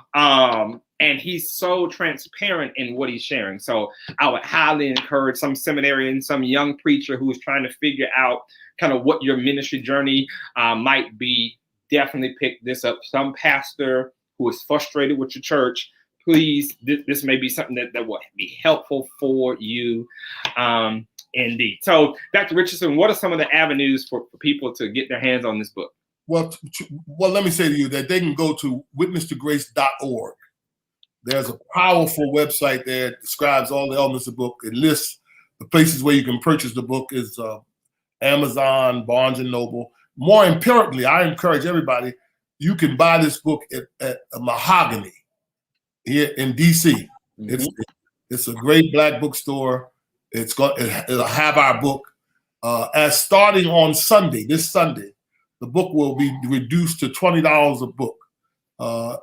And he's so transparent in what he's sharing. So I would highly encourage some seminarian, some young preacher who is trying to figure out kind of what your ministry journey might be, definitely pick this up. Some pastor who is frustrated with your church, please, this may be something that will be helpful for you indeed. So Dr. Richardson, what are some of the avenues for people to get their hands on this book? Well, let me say to you that they can go to witnesstograce.org. There's a powerful website there that describes all the elements of the book. It lists the places where you can purchase the book is Amazon, Barnes and Noble. More importantly, I encourage everybody, you can buy this book at Mahogany here in DC. Mm-hmm. It's a great black bookstore. It'll have our book. As starting on Sunday, this Sunday, the book will be reduced to $20 a book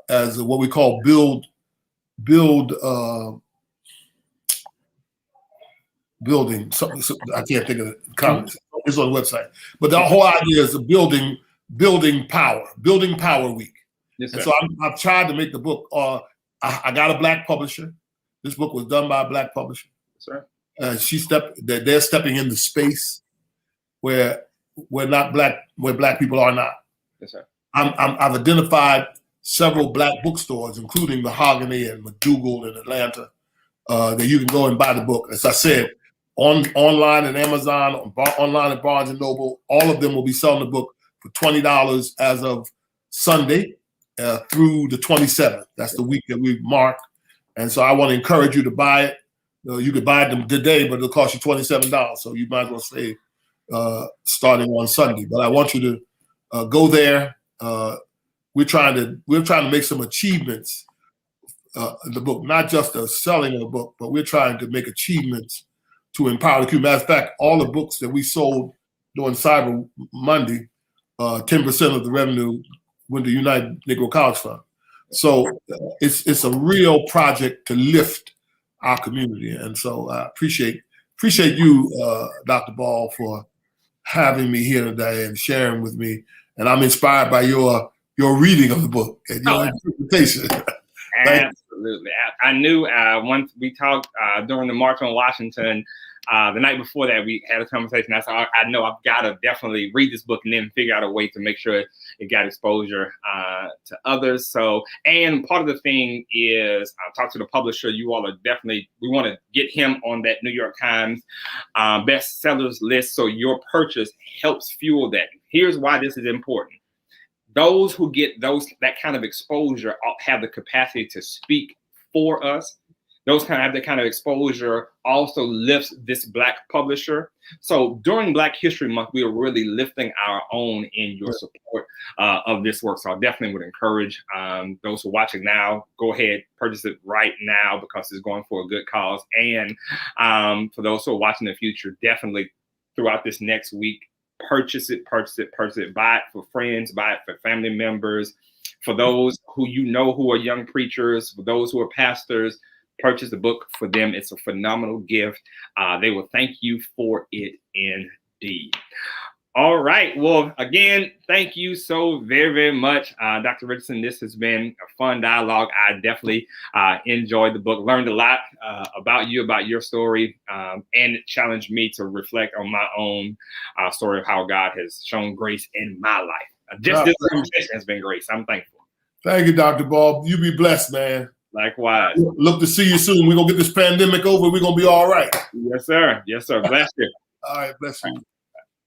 as what we call building. I can't think of the comments. It's on the website. But the whole idea is building power week. Yes, and so I've tried to make the book. I got a black publisher. This book was done by a black publisher. They're stepping into space where black people are not. Yes, sir. I've identified several black bookstores, including Mahogany and McDougal in Atlanta, that you can go and buy the book. As I said, online at Amazon, online at Barnes and Noble, all of them will be selling the book for $20 as of Sunday through the 27th. That's the week that we mark. And so I want to encourage you to buy it. You could buy them today, but it'll cost you $27. So you might as well save starting on Sunday. But I want you to go there. We're trying to make some achievements in the book, not just the selling of the book, but we're trying to make achievements to empower the community. Matter of fact, all the books that we sold during Cyber Monday, 10% of the revenue went to United Negro College Fund. So it's a real project to lift our community. And so I appreciate you, Dr. Ball, for having me here today and sharing with me. And I'm inspired by your reading of the book and your interpretation. Absolutely. I knew once we talked during the March on Washington, the night before that, we had a conversation. I said, I know I've got to definitely read this book and then figure out a way to make sure it got exposure to others. So, and part of the thing is talk to the publisher. You all are definitely, we want to get him on that New York Times bestsellers list. So your purchase helps fuel that. Here's why this is important. Those who get that kind of exposure have the capacity to speak for us. Those have the kind of exposure also lifts this Black publisher. So during Black History Month, we are really lifting our own in your support of this work. So I definitely would encourage those who are watching now, go ahead, purchase it right now because it's going for a good cause. And for those who are watching in the future, definitely throughout this next week, purchase it, buy it for friends, buy it for family members, for those who who are young preachers, for those who are pastors, purchase the book for them. It's a phenomenal gift. They will thank you for it indeed. All right. Well, again, thank you so very, very much, Dr. Richardson. This has been a fun dialogue. I definitely enjoyed the book, learned a lot about you, about your story, and it challenged me to reflect on my own story of how God has shown grace in my life. This conversation has been grace. I'm thankful. Thank you, Dr. Ball. You be blessed, man. Likewise. Look to see you soon. We're going to get this pandemic over. We're going to be all right. Yes, sir. Yes, sir. Bless you. All right. Bless you.